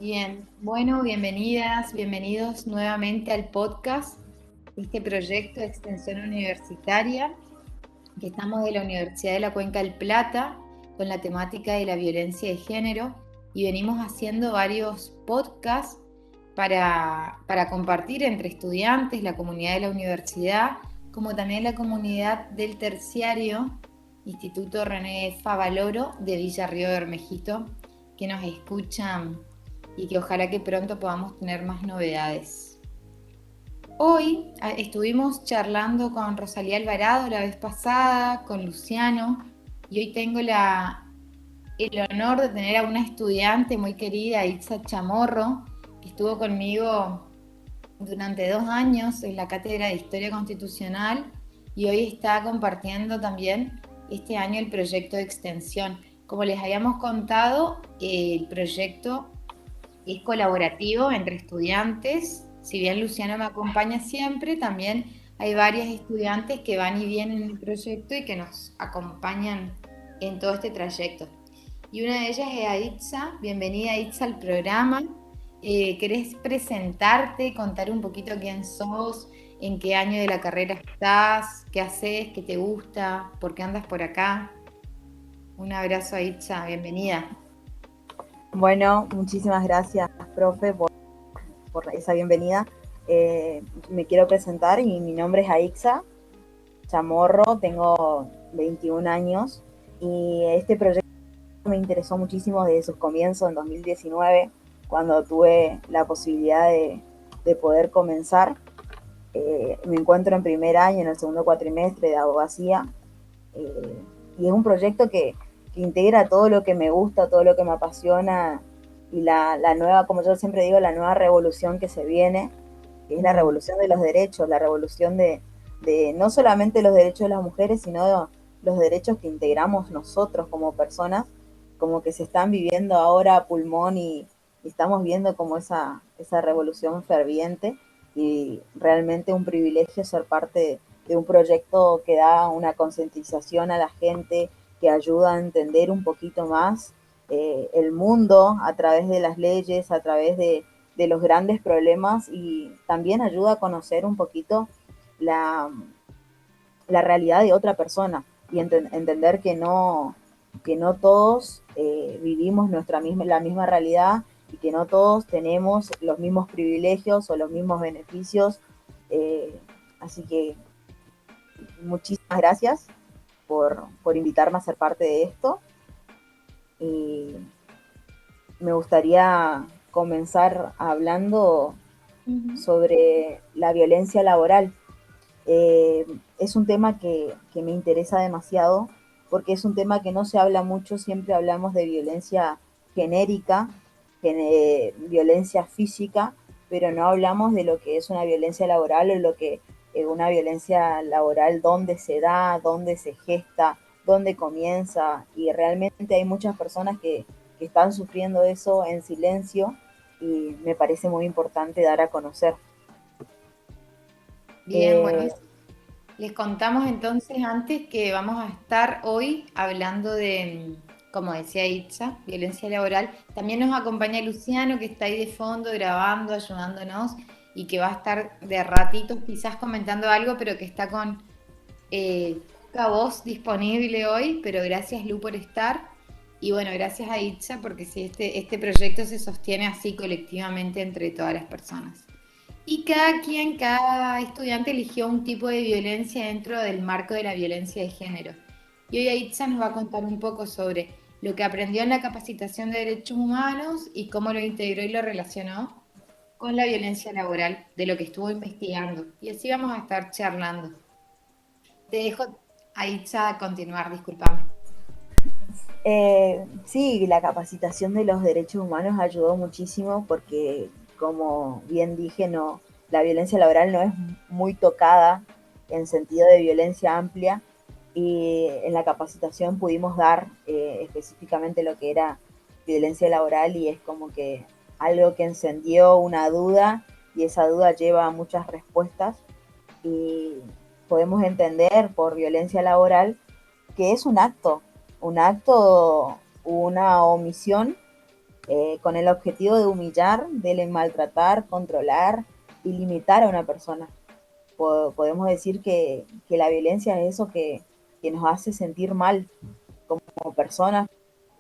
Bien, bueno, bienvenidas, bienvenidos nuevamente al podcast, este proyecto de extensión universitaria, que estamos de la Universidad de la Cuenca del Plata con la temática de la violencia de género y venimos haciendo varios podcasts para compartir entre estudiantes, la comunidad de la universidad, como también la comunidad del terciario, Instituto René Favaloro de Villa Río de Bermejito, que nos escuchan y que ojalá que pronto podamos tener más novedades. Hoy estuvimos charlando con Rosalía Alvarado la vez pasada, con Luciano, y hoy tengo el honor de tener a una estudiante muy querida, Itza Chamorro, que estuvo conmigo durante 2 años en la Cátedra de Historia Constitucional y hoy está compartiendo también este año el proyecto de extensión. Como les habíamos contado, el proyecto es colaborativo entre estudiantes. Si bien Luciano me acompaña siempre, también hay varias estudiantes que van y vienen en el proyecto y que nos acompañan en todo este trayecto. Y una de ellas es Aitza. Bienvenida Aitza al programa. ¿Querés presentarte, contar un poquito quién sos, en qué año de la carrera estás, qué haces, qué te gusta, por qué andas por acá? Un abrazo Aitza, bienvenida. Bueno, muchísimas gracias, profe, por esa bienvenida. Me quiero presentar y mi nombre es Aixa Chamorro, tengo 21 años y este proyecto me interesó muchísimo desde sus comienzos en 2019, cuando tuve la posibilidad de poder comenzar. Me encuentro en primer año, en el segundo cuatrimestre de abogacía, eh, y es un proyecto que integra todo lo que me gusta, todo lo que me apasiona y la nueva, como yo siempre digo, la nueva revolución que se viene, que es la revolución de los derechos, la revolución de no solamente los derechos de las mujeres, sino de los derechos que integramos nosotros como personas, como que se están viviendo ahora a pulmón y estamos viendo como esa revolución ferviente y realmente un privilegio ser parte de un proyecto que da una concientización a la gente, que ayuda a entender un poquito más el mundo a través de las leyes, a través de los grandes problemas y también ayuda a conocer un poquito la, la realidad de otra persona y entender que no todos vivimos la misma realidad y que no todos tenemos los mismos privilegios o los mismos beneficios. Eh, Así que muchísimas gracias por invitarme a ser parte de esto y me gustaría comenzar hablando Ujú. sobre la violencia laboral. Eh, es un tema que me interesa demasiado porque es un tema que no se habla mucho, siempre hablamos de violencia genérica, violencia física, pero no hablamos de lo que es una violencia laboral o lo que una violencia laboral, dónde se da, dónde se gesta, dónde comienza y realmente hay muchas personas que están sufriendo eso en silencio y me parece muy importante dar a conocer. Bien, bueno, Eh, les contamos entonces antes que vamos a estar hoy hablando de, como decía Itza, violencia laboral. También nos acompaña Luciano, que está ahí de fondo grabando, ayudándonos y que va a estar de ratitos quizás comentando algo, pero que está con poca voz disponible hoy. Pero gracias Lu por estar. Y bueno, gracias a Itza porque sí, este proyecto se sostiene así colectivamente entre todas las personas. Y cada estudiante eligió un tipo de violencia dentro del marco de la violencia de género. Y hoy Aitza nos va a contar un poco sobre lo que aprendió en la capacitación de derechos humanos y cómo lo integró y lo relacionó con la violencia laboral, de lo que estuvo investigando. Y así vamos a estar charlando. Te dejo a Itza continuar, discúlpame. Sí, la capacitación de los derechos humanos ayudó muchísimo porque, como bien dije, no, la violencia laboral no es muy tocada en sentido de violencia amplia y en la capacitación pudimos dar específicamente lo que era violencia laboral y es como que algo que encendió una duda y esa duda lleva a muchas respuestas y podemos entender por violencia laboral que es un acto, una omisión con el objetivo de humillar, de maltratar, controlar y limitar a una persona. Podemos decir que la violencia es eso que nos hace sentir mal como personas,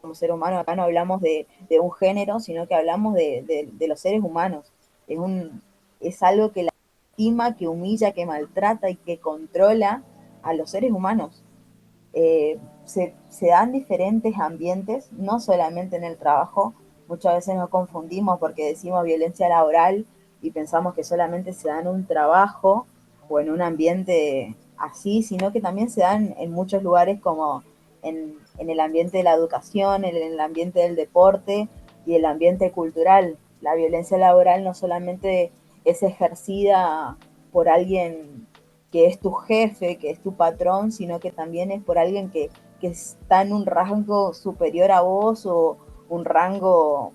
como ser humano. Acá no hablamos de un género, sino que hablamos de los seres humanos. Es algo que lastima, que humilla, que maltrata y que controla a los seres humanos. Se dan diferentes ambientes, no solamente en el trabajo. Muchas veces nos confundimos porque decimos violencia laboral y pensamos que solamente se da en un trabajo o en un ambiente así, sino que también se dan en muchos lugares como en el ambiente de la educación, en el ambiente del deporte y el ambiente cultural. La violencia laboral no solamente es ejercida por alguien que es tu jefe, que es tu patrón, sino que también es por alguien que está en un rango superior a vos o un rango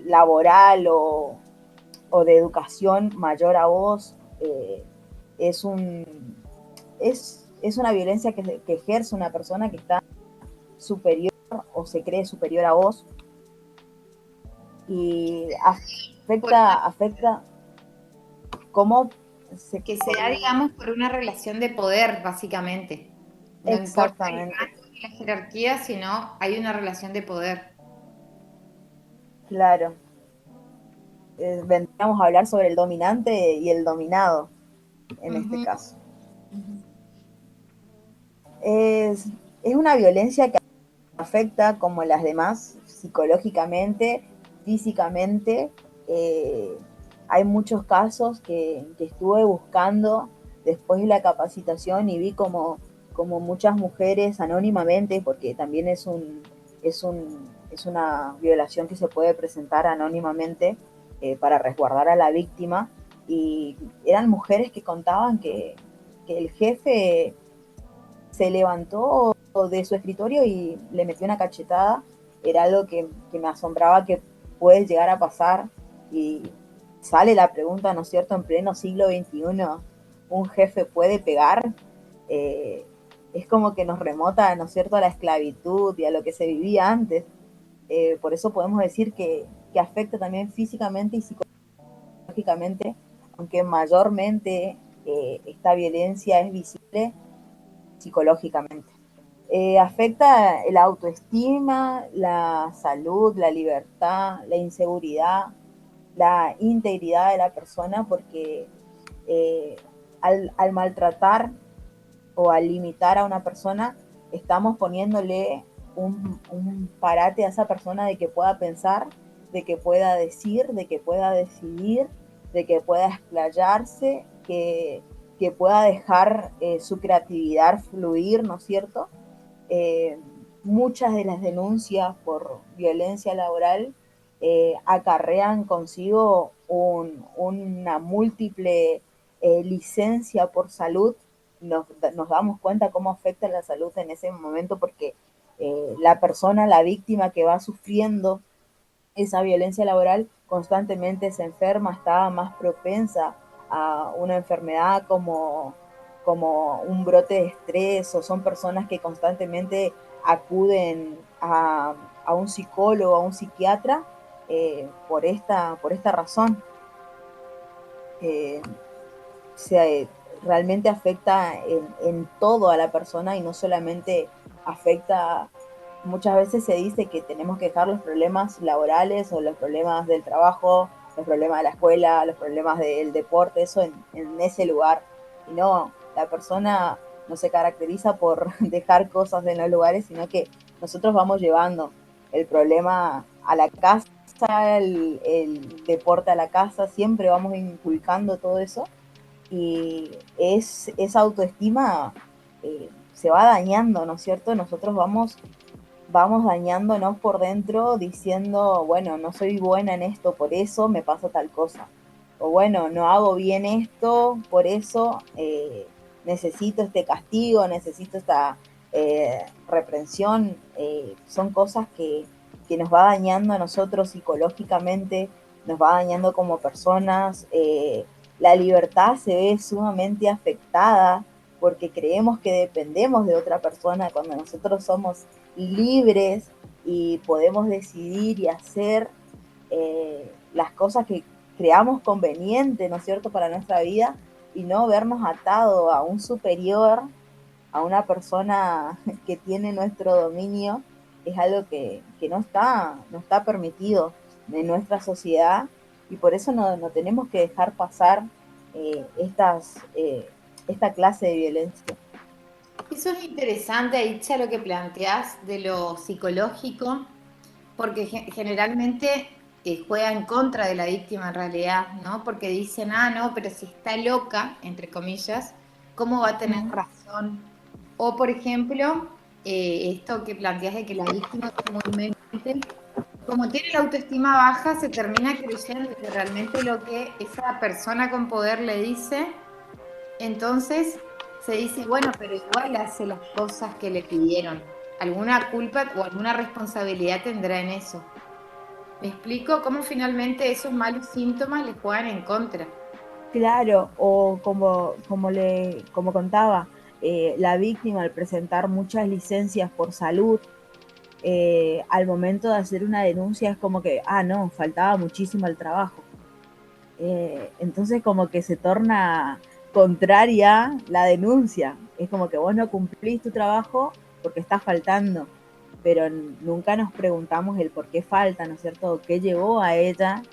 laboral o de educación mayor a vos. Es, un, es una violencia que ejerce una persona que está superior o se cree superior a vos y afecta cómo se... Que se da, digamos, por una relación de poder, básicamente. No importa el Exactamente, rango ni la jerarquía, sino hay una relación de poder. claro. Vendríamos a hablar sobre el dominante y el dominado en este Ujú, caso. ujú. Es, es una violencia que afecta como las demás psicológicamente, físicamente. Eh, Hay muchos casos que estuve buscando después de la capacitación y vi como muchas mujeres anónimamente, porque también es una violación que se puede presentar anónimamente para resguardar a la víctima, y eran mujeres que contaban que el jefe se levantó de su escritorio y le metió una cachetada. Era algo que me asombraba que puede llegar a pasar, y sale la pregunta, ¿no es cierto?, en pleno siglo XXI, ¿un jefe puede pegar? Eh, es como que nos remota, ¿no es cierto?, a la esclavitud y a lo que se vivía antes. Por eso podemos decir que afecta también físicamente y psicológicamente, aunque mayormente esta violencia es visible psicológicamente. Afecta la autoestima, la salud, la libertad, la inseguridad, la integridad de la persona, porque eh, al maltratar o al limitar a una persona, estamos poniéndole un parate a esa persona de que pueda pensar, de que pueda decir, de que pueda decidir, de que pueda explayarse, que pueda dejar su creatividad fluir, ¿no es cierto? eh, Muchas de las denuncias por violencia laboral acarrean consigo una múltiple licencia por salud. Nos damos cuenta cómo afecta la salud en ese momento, porque la persona, la víctima que va sufriendo esa violencia laboral constantemente se enferma, está más propensa a una enfermedad como un brote de estrés, o son personas que constantemente acuden a un psicólogo, a un psiquiatra, por esta razón. Eh, se, Realmente afecta en todo a la persona y no solamente afecta. Muchas veces se dice que tenemos que dejar los problemas laborales o los problemas del trabajo, los problemas de la escuela, los problemas del deporte, eso en ese lugar. Y no, la persona no se caracteriza por dejar cosas en los lugares, sino que nosotros vamos llevando el problema a la casa, el deporte a la casa, siempre vamos inculcando todo eso, y esa autoestima se va dañando, ¿no es cierto? Nosotros vamos dañándonos por dentro diciendo, bueno, no soy buena en esto, por eso me pasa tal cosa. O bueno, no hago bien esto, por eso necesito este castigo, necesito esta reprensión. Son cosas que nos va dañando a nosotros psicológicamente, nos va dañando como personas. La libertad se ve sumamente afectada porque creemos que dependemos de otra persona cuando nosotros somos libres y podemos decidir y hacer las cosas que creamos conveniente, ¿no es cierto?, para nuestra vida y no vernos atado a un superior, a una persona que tiene nuestro dominio, es algo que no está permitido en nuestra sociedad y por eso no tenemos que dejar pasar esta clase de violencia. Eso es interesante, Aitza, lo que planteás de lo psicológico, porque generalmente juega en contra de la víctima en realidad, ¿no? Porque dicen, ah, no, pero si está loca, entre comillas, ¿cómo va a tener razón? O, por ejemplo, esto que planteás de que la víctima comúnmente, como tiene la autoestima baja, se termina creyendo que realmente lo que esa persona con poder le dice, entonces se dice, bueno, pero igual hace las cosas que le pidieron. ¿Alguna culpa o alguna responsabilidad tendrá en eso? ¿Me explico cómo finalmente esos malos síntomas le juegan en contra? Claro, o como contaba, la víctima al presentar muchas licencias por salud, al momento de hacer una denuncia es como que, ah, no, faltaba muchísimo al trabajo. Entonces como que se torna contraria la denuncia. Es como que vos no cumplís tu trabajo porque estás faltando, pero nunca nos preguntamos el por qué falta, ¿no es cierto? ¿Qué llevó a ella,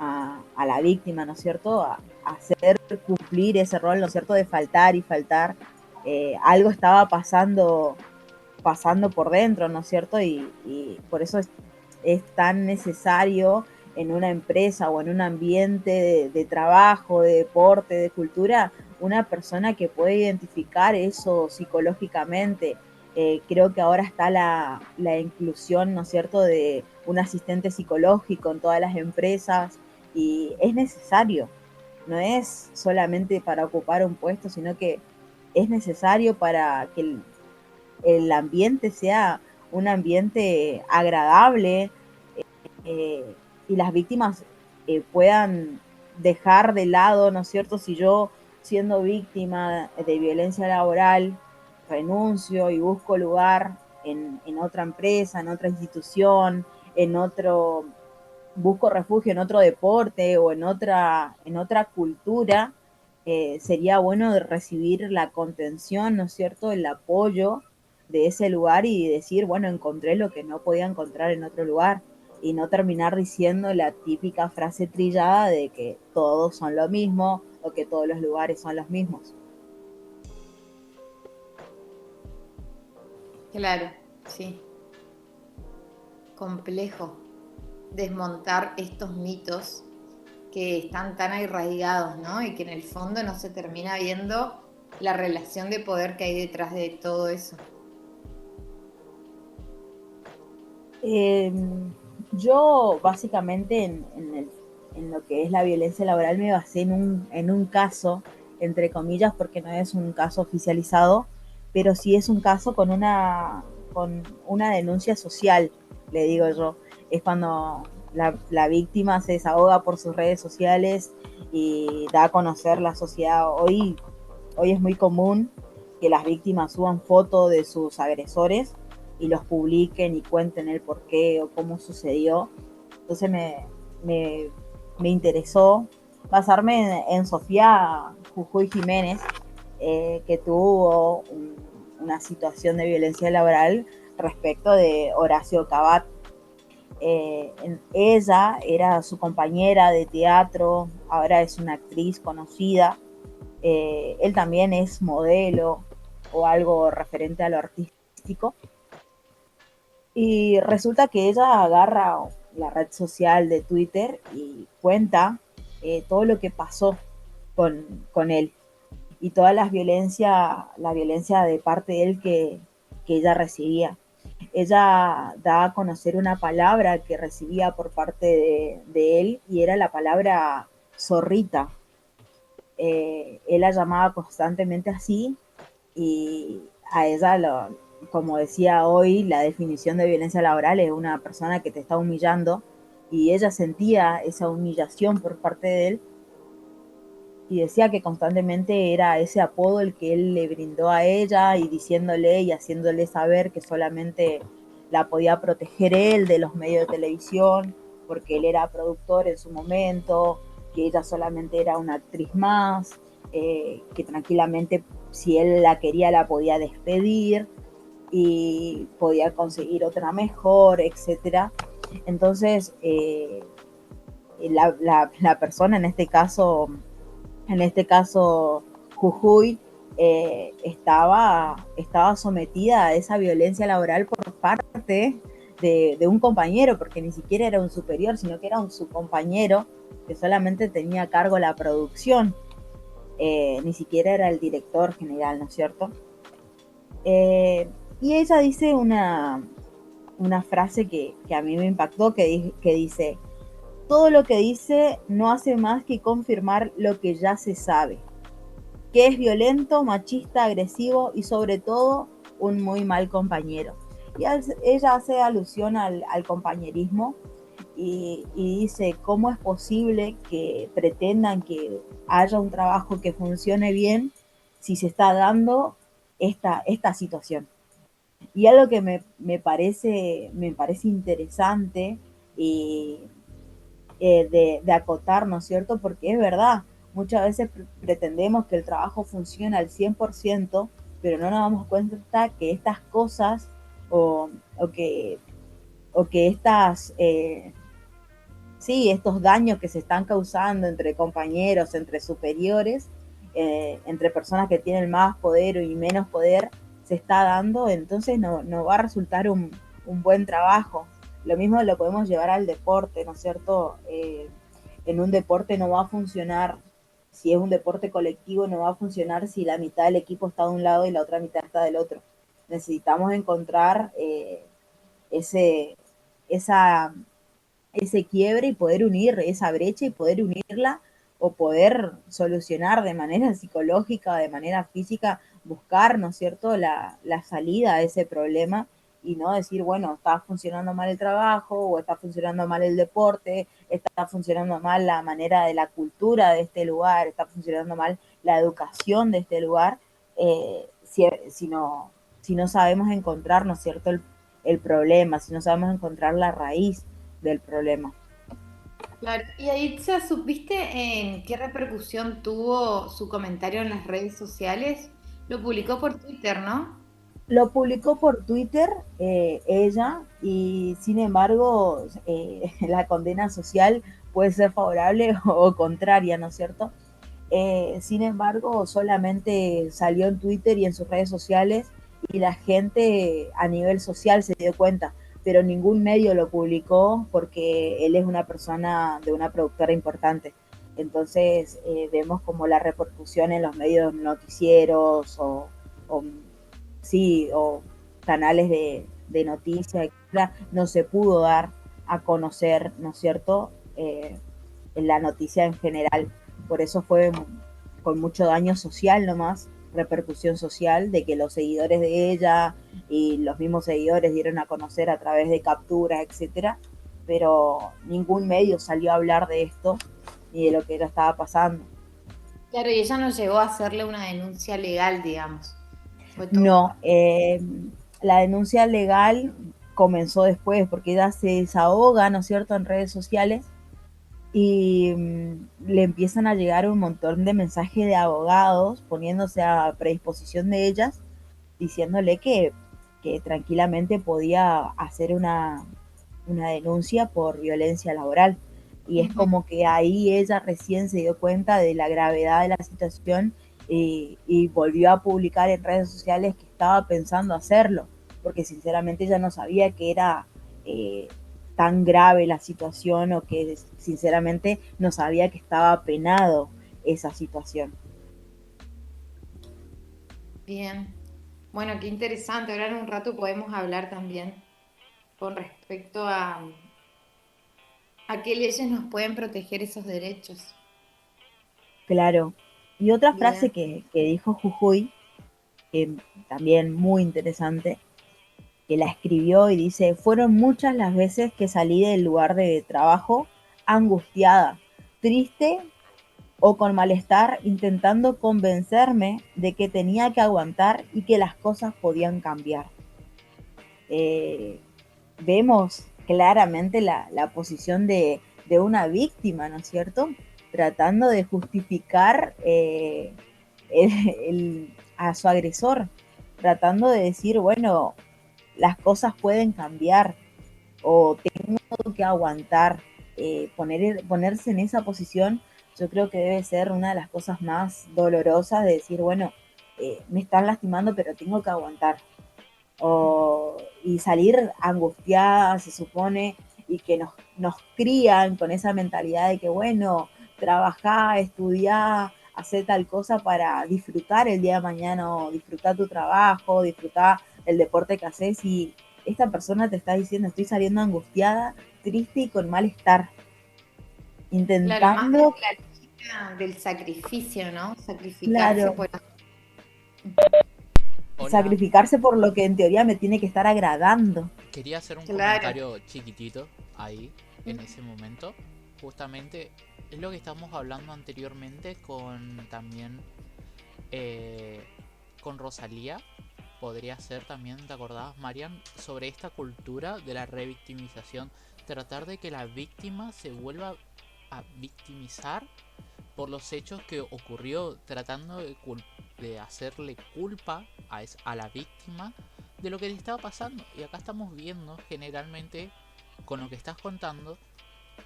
a la víctima, ¿no es cierto?, a hacer cumplir ese rol, ¿no es cierto?, de faltar y faltar. Algo estaba pasando por dentro, ¿no es cierto? Y por eso es tan necesario en una empresa o en un ambiente de trabajo, de deporte, de cultura, una persona que puede identificar eso psicológicamente. Creo que ahora está la inclusión, ¿no es cierto?, de un asistente psicológico en todas las empresas y es necesario. No es solamente para ocupar un puesto, sino que es necesario para que el ambiente sea un ambiente agradable, eh, y las víctimas puedan dejar de lado, ¿no es cierto? Si yo, siendo víctima de violencia laboral, renuncio y busco lugar en otra empresa, en otra institución, en otro, busco refugio en otro deporte o en otra cultura, sería bueno recibir la contención, ¿no es cierto?, el apoyo de ese lugar y decir, bueno, encontré lo que no podía encontrar en otro lugar y no terminar diciendo la típica frase trillada de que todos son lo mismo o que todos los lugares son los mismos. Claro, sí, complejo desmontar estos mitos que están tan arraigados, ¿no? Y que en el fondo no se termina viendo la relación de poder que hay detrás de todo eso. Eh, yo básicamente en lo que es la violencia laboral me basé en un caso, entre comillas, porque no es un caso oficializado, pero sí es un caso con una denuncia social, le digo yo. Es cuando la víctima se desahoga por sus redes sociales y da a conocer la sociedad. Hoy es muy común que las víctimas suban fotos de sus agresores y los publiquen y cuenten el por qué o cómo sucedió. Entonces me, me interesó basarme en Sofía Jujuy Jiménez, que tuvo una situación de violencia laboral respecto de Horacio Cabat. Ella era su compañera de teatro, ahora es una actriz conocida. Él también es modelo o algo referente a lo artístico. Y resulta que ella agarra la red social de Twitter y cuenta todo lo que pasó con él y toda la violencia de parte de él que ella recibía. Ella da a conocer una palabra que recibía por parte de él y era la palabra zorrita. Él la llamaba constantemente así y a ella, como decía hoy, la definición de violencia laboral es una persona que te está humillando y ella sentía esa humillación por parte de él y decía que constantemente era ese apodo el que él le brindó a ella y diciéndole y haciéndole saber que solamente la podía proteger él de los medios de televisión, porque él era productor en su momento, que ella solamente era una actriz más, que tranquilamente si él la quería la podía despedir y podía conseguir otra mejor, etcétera. Entonces, la persona en este caso Jujuy, estaba sometida a esa violencia laboral por parte de un compañero, porque ni siquiera era un superior, sino que era su compañero que solamente tenía a cargo la producción, ni siquiera era el director general, ¿no es cierto? Y ella dice una frase que a mí me impactó, que dice: todo lo que dice no hace más que confirmar lo que ya se sabe, que es violento, machista, agresivo y sobre todo un muy mal compañero. Y ella hace alusión al compañerismo y dice: ¿cómo es posible que pretendan que haya un trabajo que funcione bien si se está dando esta situación? Y algo que me parece interesante y de acotar, ¿no es cierto? Porque es verdad, muchas veces pretendemos que el trabajo funcione al 100%, pero no nos damos cuenta que estas cosas o, o que, o que sí, estos daños que se están causando entre compañeros, entre superiores, entre personas que tienen más poder y menos poder, se está dando, entonces no va a resultar un buen trabajo. Lo mismo lo podemos llevar al deporte, ¿no es cierto? En un deporte no va a funcionar, si es un deporte colectivo, no va a funcionar si la mitad del equipo está de un lado y la otra mitad está del otro. Necesitamos encontrar ese, esa, ese quiebre y poder unir esa brecha y poder unirla o poder solucionar de manera psicológica, de manera física, buscar, ¿no es cierto?, la salida a ese problema y no decir, bueno, está funcionando mal el trabajo o está funcionando mal el deporte, está funcionando mal la manera de la cultura de este lugar, está funcionando mal la educación de este lugar, si no sabemos encontrar, ¿no es cierto?, el problema, si no sabemos encontrar la raíz del problema. Claro. Y Aitza, ¿supiste en qué repercusión tuvo su comentario en las redes sociales? Lo publicó por Twitter, ¿no? Lo publicó por Twitter ella y sin embargo la condena social puede ser favorable o contraria, ¿no es cierto? Sin embargo, solamente salió en Twitter y en sus redes sociales y la gente a nivel social se dio cuenta, pero ningún medio lo publicó porque él es una persona de una productora importante. Entonces vemos como la repercusión en los medios noticieros o sí, o canales de noticias, etcétera, no se pudo dar a conocer, ¿no es cierto?, la noticia en general. Por eso fue con mucho daño social nomás, repercusión social, de que los seguidores de ella y los mismos seguidores dieron a conocer a través de capturas, etcétera, pero ningún medio salió a hablar de esto ni de lo que ella estaba pasando. Claro, y ella no llegó a hacerle una denuncia legal, digamos. Fue todo. No, la denuncia legal comenzó después porque ella se desahoga, ¿no es cierto?, en redes sociales y le empiezan a llegar un montón de mensajes de abogados poniéndose a predisposición de ellas, diciéndole que tranquilamente podía hacer una denuncia por violencia laboral. Y es Ujú. como que ahí ella recién se dio cuenta de la gravedad de la situación y volvió a publicar en redes sociales que estaba pensando hacerlo, porque sinceramente ella no sabía que era tan grave la situación o que sinceramente no sabía que estaba penado esa situación. Bien. Bueno, qué interesante. Ahora en un rato podemos hablar también con respecto a qué leyes nos pueden proteger esos derechos. Claro. Y otra frase Bien. que dijo Jujuy, también muy interesante, que la escribió y dice: fueron muchas las veces que salí del lugar de trabajo angustiada, triste o con malestar, intentando convencerme de que tenía que aguantar y que las cosas podían cambiar. vemos claramente la posición de una víctima, ¿no es cierto? Tratando de justificar a su agresor, tratando de decir, bueno, las cosas pueden cambiar o tengo que aguantar. Ponerse en esa posición, yo creo que debe ser una de las cosas más dolorosas de decir, bueno, me están lastimando, pero tengo que aguantar. Y salir angustiada, se supone, y que nos crían con esa mentalidad de que, bueno, trabajá, estudiá, hacer tal cosa para disfrutar el día de mañana, o disfrutar tu trabajo, disfrutar el deporte que haces, y esta persona te está diciendo, estoy saliendo angustiada, triste y con malestar, Claro, más intentando, desde la lógica del sacrificio, ¿no? Sacrificarse claro, por... Hola, sacrificarse por lo que en teoría me tiene que estar agradando. quería hacer un Claro. comentario chiquitito ahí, en ese momento. Justamente es lo que estamos hablando anteriormente con también eh, con Rosalía. Podría ser también, ¿te acordabas, Marian? Sobre esta cultura de la revictimización. Tratar de que la víctima se vuelva a victimizar por los hechos que ocurrió, tratando de hacerle culpa a la víctima de lo que le estaba pasando. Y acá estamos viendo generalmente, con lo que estás contando,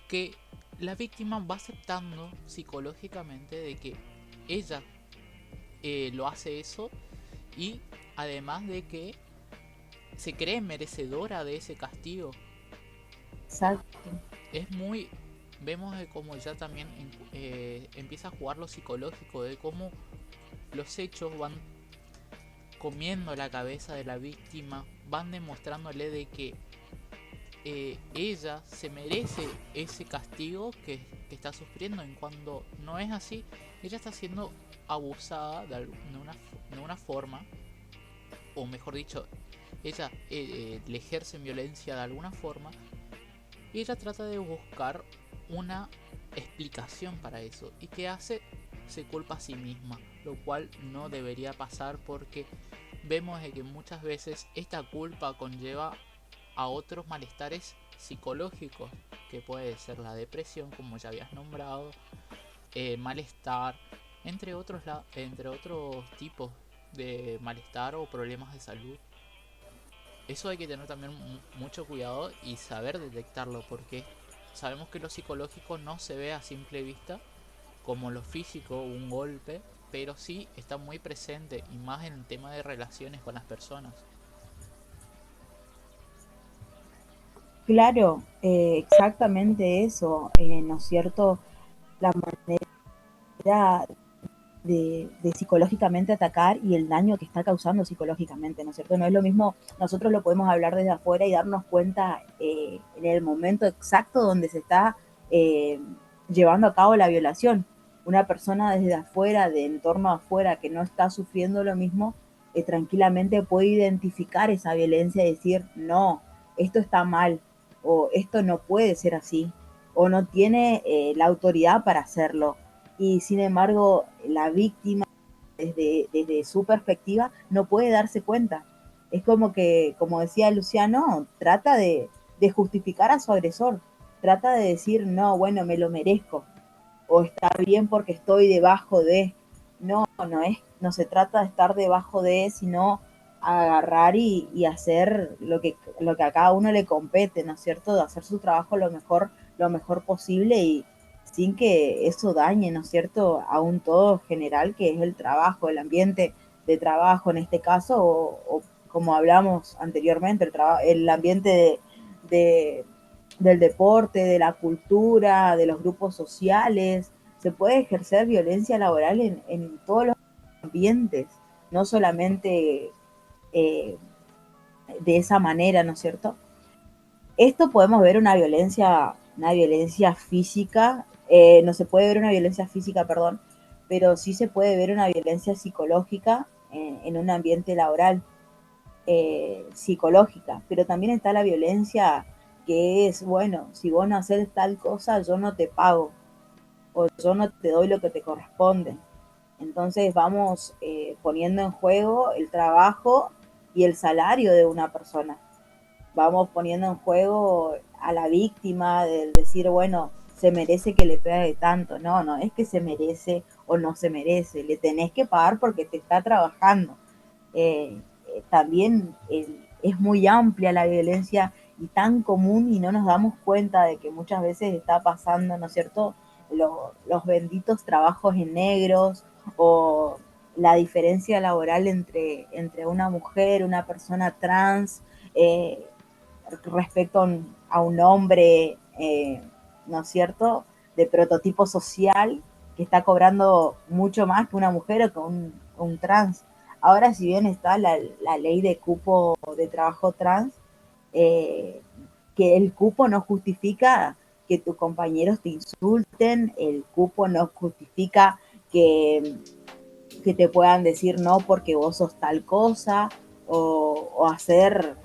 que la víctima va aceptando psicológicamente de que ella lo hace eso, y además de que se cree merecedora de ese castigo. Exacto. Es muy... Vemos de cómo ya también empieza a jugar lo psicológico, de cómo los hechos van comiendo la cabeza de la víctima, van demostrándole de que ella se merece ese castigo que está sufriendo, en cuando no es así. Ella está siendo abusada de una forma, o mejor dicho, ella le ejerce violencia de alguna forma, y ella trata de buscar una explicación para eso. ¿Y qué hace? Se culpa a sí misma, lo cual no debería pasar, porque vemos de que muchas veces esta culpa conlleva a otros malestares psicológicos, que puede ser la depresión, como ya habías nombrado, malestar, entre otros tipos de malestar o problemas de salud. Eso hay que tener también mucho cuidado y saber detectarlo, porque sabemos que lo psicológico no se ve a simple vista como lo físico, un golpe, pero sí está muy presente, y más en el tema de relaciones con las personas. Claro, exactamente eso, ¿no es cierto? La manera de psicológicamente atacar y el daño que está causando psicológicamente, ¿no es cierto? No es lo mismo, nosotros lo podemos hablar desde afuera y darnos cuenta en el momento exacto donde se está eh, llevando a cabo la violación. Una persona desde afuera, de entorno afuera, que no está sufriendo lo mismo, tranquilamente puede identificar esa violencia y decir, no, esto está mal, o esto no puede ser así, o no tiene la autoridad para hacerlo, y sin embargo la víctima desde su perspectiva no puede darse cuenta. Es como que, como decía Luciano, trata de justificar a su agresor, trata de decir, no, bueno, me lo merezco, o está bien porque estoy debajo de. No, no se trata de estar debajo de, sino agarrar y hacer lo que a cada uno le compete, ¿no es cierto? De hacer su trabajo lo mejor posible y sin que eso dañe, ¿no es cierto?, a un todo general que es el trabajo, el ambiente de trabajo en este caso, o como hablamos anteriormente, el ambiente de, del deporte, de la cultura, de los grupos sociales. Se puede ejercer violencia laboral en todos los ambientes, no solamente eh, de esa manera, ¿no es cierto? Esto podemos ver una violencia física, no se puede ver una violencia física, perdón, pero sí se puede ver una violencia psicológica en un ambiente laboral, psicológica, pero también está la violencia que es, bueno, si vos no haces tal cosa, yo no te pago, o yo no te doy lo que te corresponde. Entonces vamos poniendo en juego el trabajo y el salario de una persona. vamos poniendo en juego a la víctima, de decir, bueno, se merece que le pegue tanto. No, no es que se merece o no se merece, le tenés que pagar porque te está trabajando. También es muy amplia la violencia y tan común y no nos damos cuenta de que muchas veces está pasando, ¿no es cierto? Los benditos trabajos en negros o la diferencia laboral entre una mujer, una persona trans, eh, respecto a un hombre, ¿no es cierto?, de prototipo social que está cobrando mucho más que una mujer o que un trans. Ahora, si bien está la ley de cupo de trabajo trans, eh, que el cupo no justifica que tus compañeros te insulten, el cupo no justifica que, que te puedan decir no porque vos sos tal cosa o hacer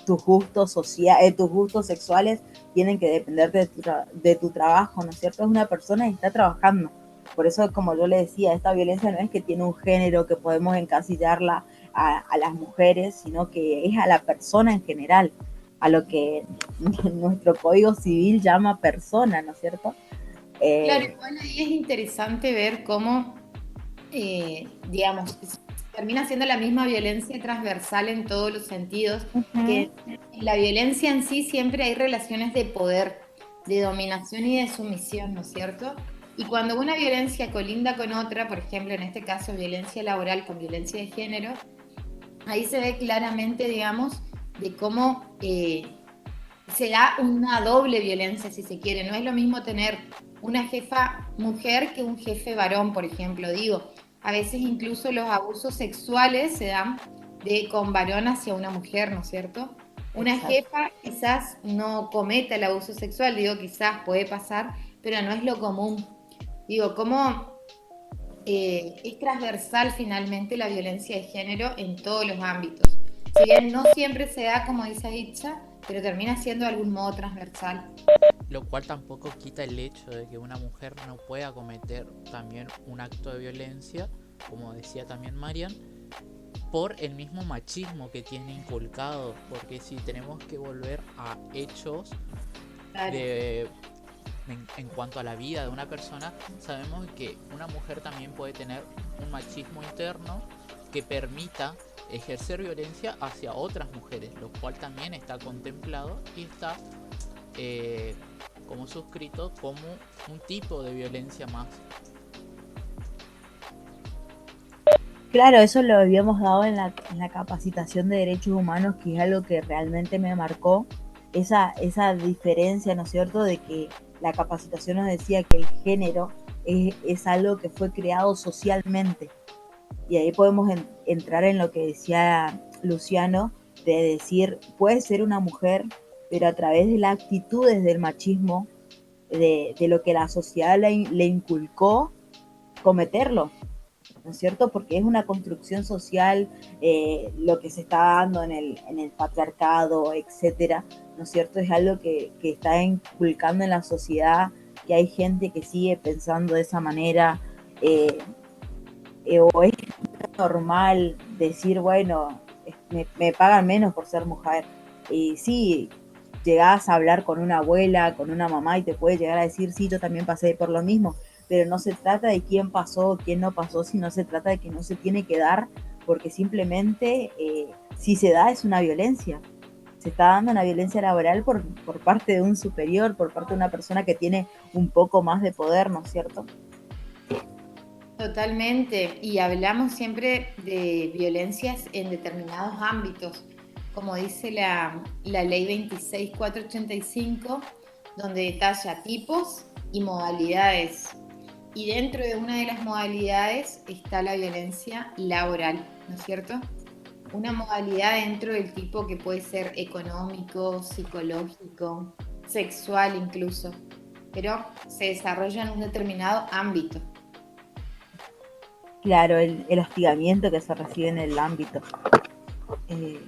tus gustos tus gustos sexuales tienen que depender de tu trabajo, ¿no es cierto? Es una persona que está trabajando. Por eso, como yo le decía, esta violencia no es que tiene un género que podemos encasillarla a las mujeres, sino que es a la persona en general, a lo que nuestro código civil llama persona, ¿no es cierto? Claro, Eh, igual ahí es interesante ver cómo, digamos, termina siendo la misma violencia transversal en todos los sentidos, uh-huh. que en la violencia en sí siempre hay relaciones de poder, de dominación y de sumisión, ¿no es cierto? Y cuando una violencia colinda con otra, por ejemplo, en este caso violencia laboral con violencia de género, ahí se ve claramente, digamos, de cómo se da una doble violencia, si se quiere. No es lo mismo tener una jefa mujer que un jefe varón, por ejemplo. Digo, a veces incluso los abusos sexuales se dan con varón hacia una mujer, ¿no es cierto? Una Exacto. jefa quizás no cometa el abuso sexual, digo, quizás puede pasar, pero no es lo común. Digo, ¿cómo es transversal finalmente la violencia de género en todos los ámbitos? Si bien no siempre se da, como dice Itza, pero termina siendo de algún modo transversal. Lo cual tampoco quita el hecho de que una mujer no pueda cometer también un acto de violencia, como decía también Marian, por el mismo machismo que tiene inculcado, porque si tenemos que volver a hechos Claro. de en cuanto a la vida de una persona, sabemos que una mujer también puede tener un machismo interno que permita ejercer violencia hacia otras mujeres, lo cual también está contemplado y está eh, como suscrito como un tipo de violencia más. Claro, eso lo habíamos dado en la capacitación de derechos humanos, que es algo que realmente me marcó, esa diferencia, ¿no es cierto?, de que la capacitación nos decía que el género es algo que fue creado socialmente. Y ahí podemos entrar en lo que decía Luciano, de decir, puede ser una mujer, pero a través de las actitudes del machismo, de lo que la sociedad le inculcó, cometerlo. ¿No es cierto? Porque es una construcción social, lo que se está dando en el patriarcado, etcétera, ¿no es cierto? Es algo que está inculcando en la sociedad, que hay gente que sigue pensando de esa manera, eh, o es normal decir, bueno, me pagan menos por ser mujer. Y sí, llegás a hablar con una abuela, con una mamá y te puede llegar a decir, sí, yo también pasé por lo mismo, pero no se trata de quién pasó, quién no pasó, sino se trata de que no se tiene que dar, porque simplemente si se da es una violencia. Se está dando una violencia laboral por parte de un superior, por parte de una persona que tiene un poco más de poder, ¿no es cierto? Totalmente. Y hablamos siempre de violencias en determinados ámbitos, como dice la ley 26485, donde detalla tipos y modalidades. Y dentro de una de las modalidades está la violencia laboral, ¿no es cierto? Una modalidad dentro del tipo que puede ser económico, psicológico, sexual incluso, pero se desarrolla en un determinado ámbito. Claro, el hostigamiento que se recibe en el ámbito. Eh,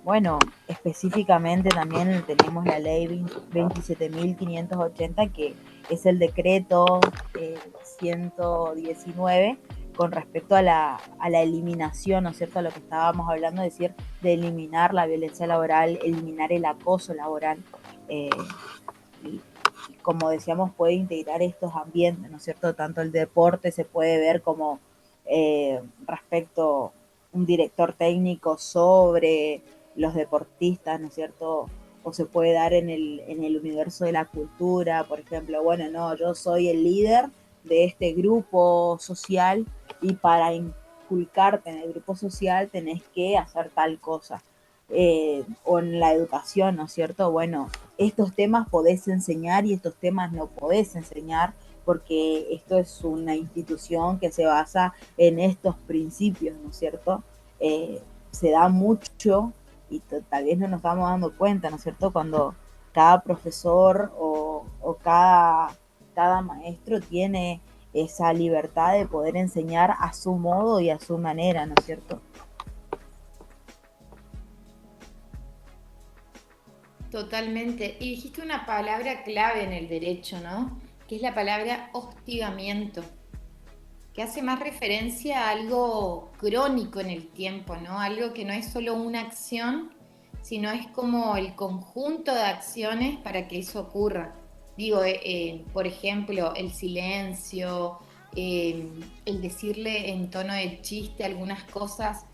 bueno, específicamente también tenemos la ley 27.580, que es el decreto 119, con respecto a la eliminación, ¿no es cierto?, a lo que estábamos hablando, es decir, de eliminar la violencia laboral, eliminar el acoso laboral. Y, como decíamos, puede integrar estos ambientes, ¿no es cierto? Tanto el deporte se puede ver como respecto un director técnico sobre los deportistas, ¿no es cierto? O se puede dar en el universo de la cultura, por ejemplo, bueno, no, yo soy el líder de este grupo social y para inculcarte en el grupo social tenés que hacer tal cosa. O en la educación, ¿no es cierto? Bueno, estos temas podés enseñar y estos temas no podés enseñar porque esto es una institución que se basa en estos principios, ¿no es cierto? Se da mucho y tal vez no nos estamos dando cuenta, ¿no es cierto? Cuando cada profesor o cada maestro tiene esa libertad de poder enseñar a su modo y a su manera, ¿no es cierto? Totalmente. Y dijiste una palabra clave en el derecho, ¿no? Que es la palabra hostigamiento, que hace más referencia a algo crónico en el tiempo, ¿no? Algo que no es solo una acción, sino es como el conjunto de acciones para que eso ocurra. Digo, por ejemplo, el silencio, el decirle en tono de chiste algunas cosas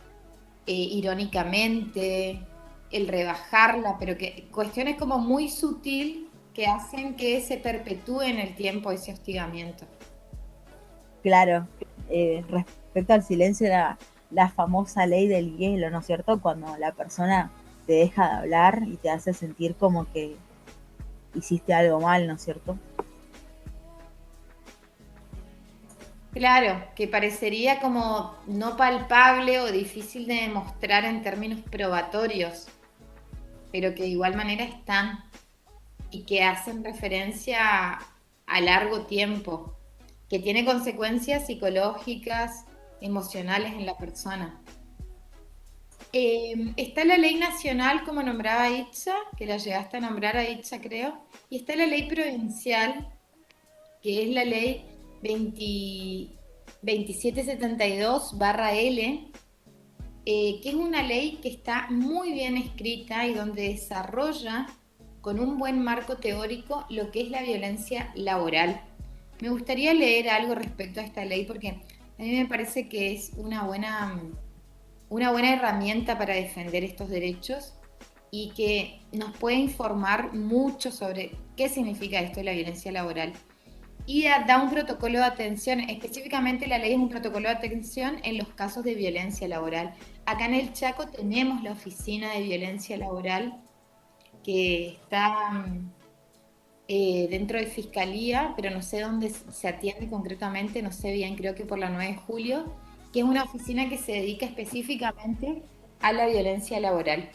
irónicamente, el rebajarla, pero que cuestiones como muy sutil que hacen que se perpetúe en el tiempo ese hostigamiento. Claro, respecto al silencio, la famosa ley del hielo, ¿no es cierto? Cuando la persona te deja de hablar y te hace sentir como que hiciste algo mal, ¿no es cierto? Claro, que parecería como no palpable o difícil de demostrar en términos probatorios, pero que de igual manera están y que hacen referencia a largo tiempo, que tiene consecuencias psicológicas, emocionales en la persona. Está la ley nacional, como nombraba Itza, que la llegaste a nombrar a Itza, creo, y está la ley provincial, que es la ley 20 2772/L, que es una ley que está muy bien escrita y donde desarrolla con un buen marco teórico lo que es la violencia laboral. Me gustaría leer algo respecto a esta ley porque a mí me parece que es una buena herramienta para defender estos derechos y que nos puede informar mucho sobre qué significa esto de la violencia laboral. Y da un protocolo de atención, específicamente la ley es un protocolo de atención en los casos de violencia laboral. Acá en el Chaco tenemos la oficina de violencia laboral que está dentro de Fiscalía, pero no sé dónde se atiende concretamente, no sé bien, creo que por la 9 de julio, que es una oficina que se dedica específicamente a la violencia laboral.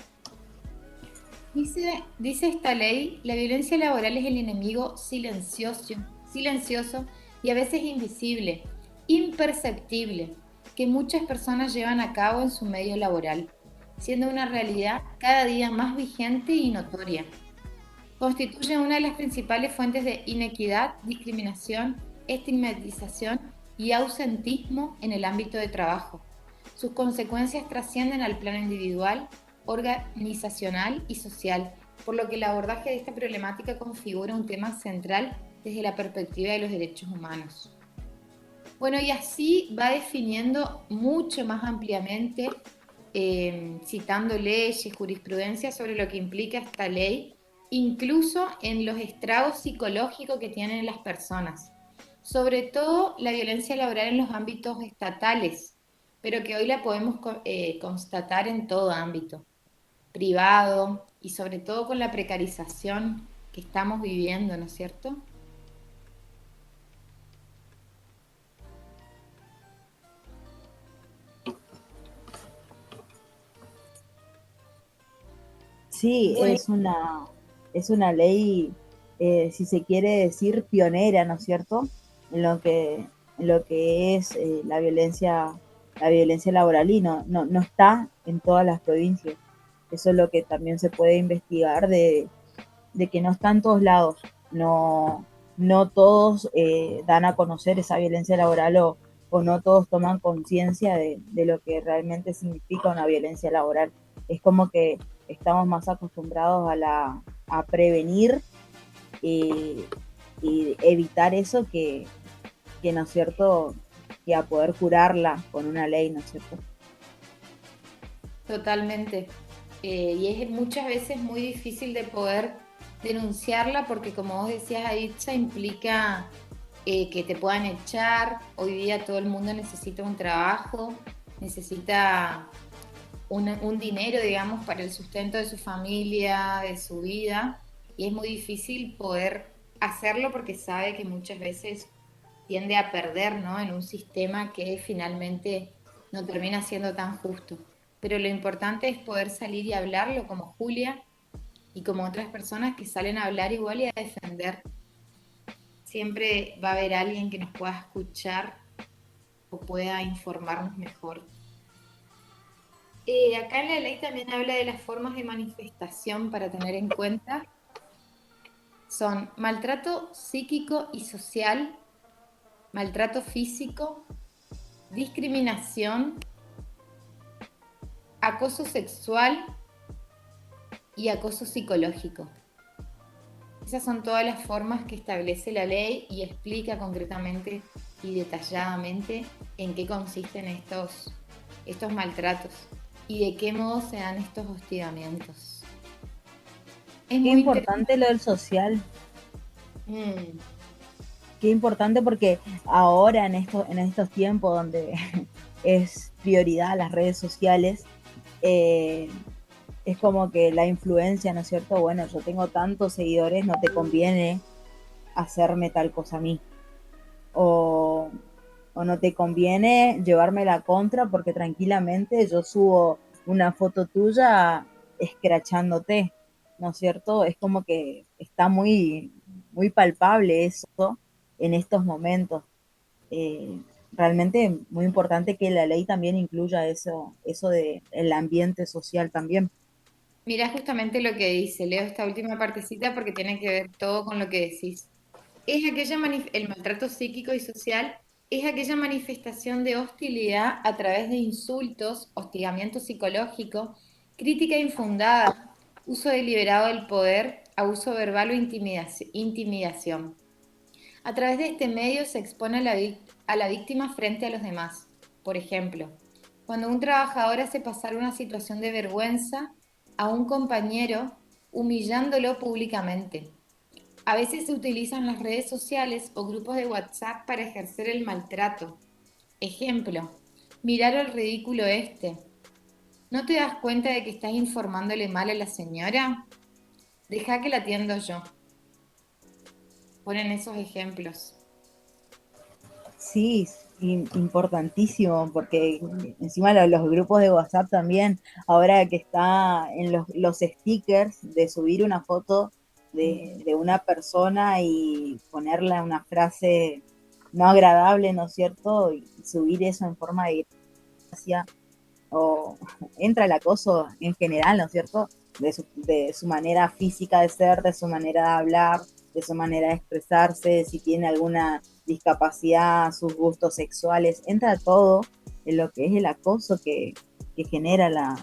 Dice esta ley, la violencia laboral es el enemigo silencioso y a veces invisible, imperceptible, que muchas personas llevan a cabo en su medio laboral, siendo una realidad cada día más vigente y notoria. Constituye una de las principales fuentes de inequidad, discriminación, estigmatización y ausentismo en el ámbito de trabajo. Sus consecuencias trascienden al plano individual, organizacional y social, por lo que el abordaje de esta problemática configura un tema central desde la perspectiva de los derechos humanos. Bueno, y así va definiendo mucho más ampliamente, citando leyes, jurisprudencia sobre lo que implica esta ley, incluso en los estragos psicológicos que tienen las personas. Sobre todo la violencia laboral en los ámbitos estatales, pero que hoy la podemos constatar en todo ámbito, privado y sobre todo con la precarización que estamos viviendo, ¿no es cierto? Sí, Bueno, es una ley, si se quiere decir, pionera, ¿no es cierto? En en lo que es la violencia laboral y no está en todas las provincias. Eso es lo que también se puede investigar de que no está en todos lados. No, no todos dan a conocer esa violencia laboral o no todos toman conciencia de lo que realmente significa una violencia laboral. Es como que estamos más acostumbrados a prevenir y, y evitar eso que, ¿no es cierto?, que a poder curarla con una ley, ¿no es cierto? Totalmente. Y es muchas veces muy difícil de poder denunciarla porque como vos decías, Aitza, implica que te puedan echar. Hoy día todo el mundo necesita un trabajo, necesita un dinero, digamos, para el sustento de su familia, de su vida. Y es muy difícil poder hacerlo porque sabe que muchas veces tiende a perder, ¿no? En un sistema que finalmente no termina siendo tan justo. Pero lo importante es poder salir y hablarlo como Julia y como otras personas que salen a hablar igual y a defender. Siempre va a haber alguien que nos pueda escuchar o pueda informarnos mejor. Acá en la ley también habla de las formas de manifestación para tener en cuenta. Son maltrato psíquico y social, maltrato físico, discriminación, acoso sexual y acoso psicológico. Esas son todas las formas que establece la ley y explica concretamente y detalladamente en qué consisten estos maltratos y de qué modo se dan estos hostigamientos. Es Qué muy interesante. importante lo del social, Mm, qué importante porque ahora en estos tiempos donde es prioridad las redes sociales, eh, es como que la influencia, ¿no es cierto? Bueno, yo tengo tantos seguidores, no te conviene hacerme tal cosa a mí. O, o no te conviene llevarme la contra porque tranquilamente yo subo una foto tuya escrachándote, ¿no es cierto? Es como que está muy, muy palpable eso en estos momentos. Eh, Realmente muy importante que la ley también incluya eso de el ambiente social también. Mira justamente lo que dice, leo esta última partecita porque tiene que ver todo con lo que decís. El maltrato psíquico y social es aquella manifestación de hostilidad a través de insultos, hostigamiento psicológico, crítica infundada, uso deliberado del poder, abuso verbal o intimidación. A través de este medio se expone a la víctima frente a los demás. Por ejemplo, cuando un trabajador hace pasar una situación de vergüenza a un compañero humillándolo públicamente. A veces se utilizan las redes sociales o grupos de WhatsApp para ejercer el maltrato. Ejemplo, mirar el ridículo este. ¿No te das cuenta de que estás informándole mal a la señora? Deja que la atiendo yo. Ponen esos ejemplos. Sí, importantísimo, porque encima los grupos de WhatsApp también, ahora que está en los stickers de subir una foto de una persona y ponerle una frase no agradable, ¿no es cierto? Y subir eso en forma de gracia, o entra el acoso en general, ¿no es cierto? De su manera física de ser, de su manera de hablar, de su manera de expresarse, si tiene alguna discapacidad, sus gustos sexuales, entra todo en lo que es el acoso que genera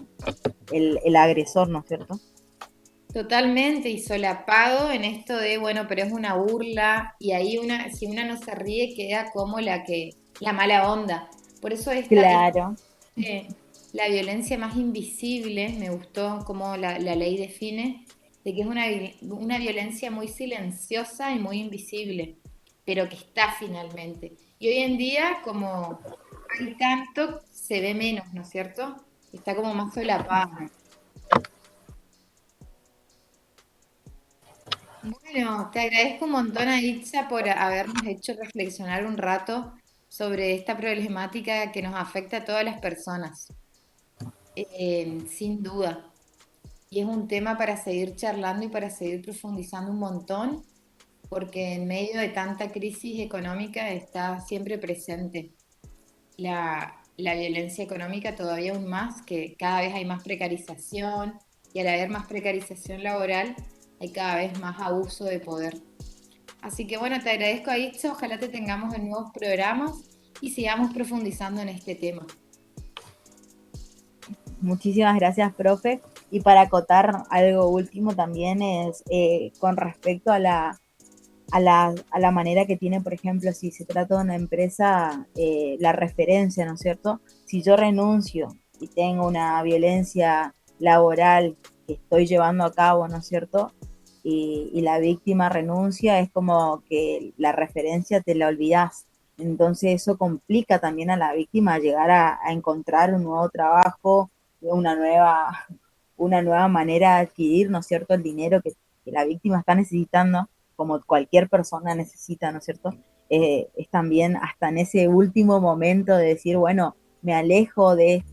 el agresor, ¿no es cierto? Totalmente, y solapado en esto de, bueno, pero es una burla, y ahí si una no se ríe, queda como la mala onda. Por eso Claro, la violencia más invisible, me gustó cómo la ley define, de que es una violencia muy silenciosa y muy invisible, pero que está finalmente. Y hoy en día, como hay tanto, se ve menos, ¿no es cierto? Está como más solapada. Bueno, te agradezco un montón, Aitza, por habernos hecho reflexionar un rato sobre esta problemática que nos afecta a todas las personas, sin duda. Y es un tema para seguir charlando y para seguir profundizando un montón, porque en medio de tanta crisis económica está siempre presente la violencia económica todavía aún más, que cada vez hay más precarización y al haber más precarización laboral hay cada vez más abuso de poder. Así que bueno, te agradezco, Aitza, ojalá te tengamos en nuevos programas y sigamos profundizando en este tema. Muchísimas gracias, profe. Y para acotar algo último también es con respecto a la manera que tiene, por ejemplo, si se trata de una empresa, la referencia, ¿no es cierto? Si yo renuncio y tengo una violencia laboral que estoy llevando a cabo, ¿no es cierto? Y la víctima renuncia, es como que la referencia te la olvidas. Entonces eso complica también a la víctima llegar a encontrar un nuevo trabajo, una una nueva manera de adquirir, ¿no es cierto?, el dinero que la víctima está necesitando, como cualquier persona necesita, ¿no es cierto? Es también hasta en ese último momento de decir, bueno, me alejo de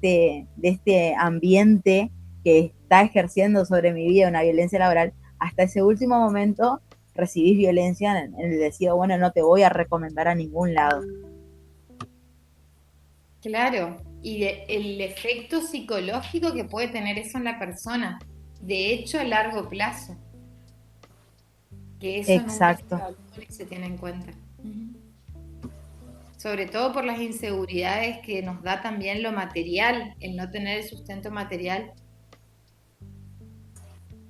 este ambiente que está ejerciendo sobre mi vida una violencia laboral, hasta ese último momento recibís violencia en el decir, bueno, no te voy a recomendar a ningún lado. Claro, y el efecto psicológico que puede tener eso en la persona, de hecho a largo plazo, que eso nunca se Exacto. calcula y se tiene en cuenta. Ujú. Sobre todo por las inseguridades que nos da también lo material, el no tener el sustento material,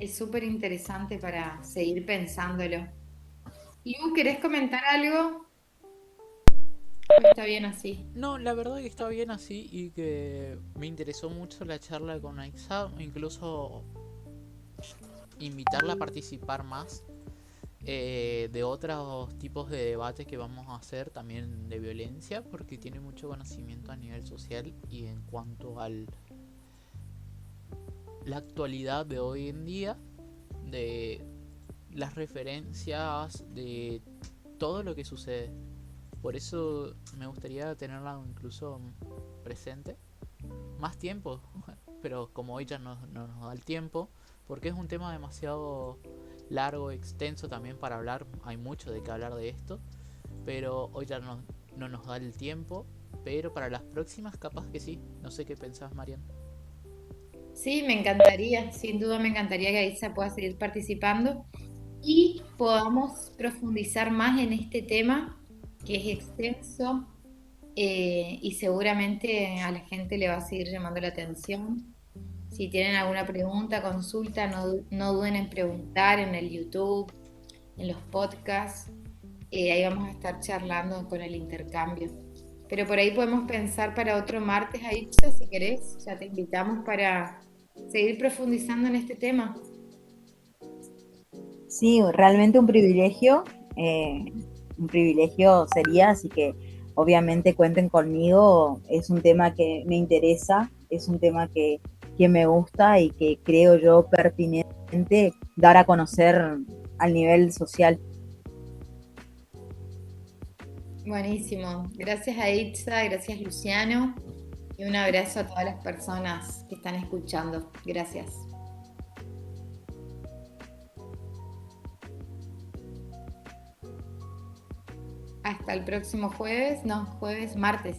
es súper interesante para seguir pensándolo. Lu, ¿querés comentar algo? ¿O está bien así? No, la verdad que está bien así y que me interesó mucho la charla con Aixa, incluso invitarla a participar más de otros tipos de debates que vamos a hacer también de violencia, porque tiene mucho conocimiento a nivel social y en cuanto a la actualidad de hoy en día, de las referencias, de todo lo que sucede. Por eso me gustaría tenerla incluso presente más tiempo, pero como hoy ya no nos da el tiempo, porque es un tema demasiado largo, extenso también para hablar, hay mucho de qué hablar de esto, pero hoy ya no nos da el tiempo, pero para las próximas capaz que sí, no sé qué pensás, Marian. Sí, me encantaría, sin duda me encantaría que Aisa pueda seguir participando y podamos profundizar más en este tema que es extenso y seguramente a la gente le va a seguir llamando la atención. Si tienen alguna pregunta, consulta, no duden en preguntar en el YouTube, en los podcasts. Ahí vamos a estar charlando con el intercambio. Pero por ahí podemos pensar para otro martes, Aisha, si querés, ya te invitamos para seguir profundizando en este tema. Sí, realmente un privilegio sería, así que obviamente cuenten conmigo, es un tema que me interesa, es un tema que me gusta y que creo yo pertinente dar a conocer al nivel social. Buenísimo. Gracias a Itza, gracias Luciano y un abrazo a todas las personas que están escuchando. Gracias. Hasta el próximo jueves, no, jueves, martes.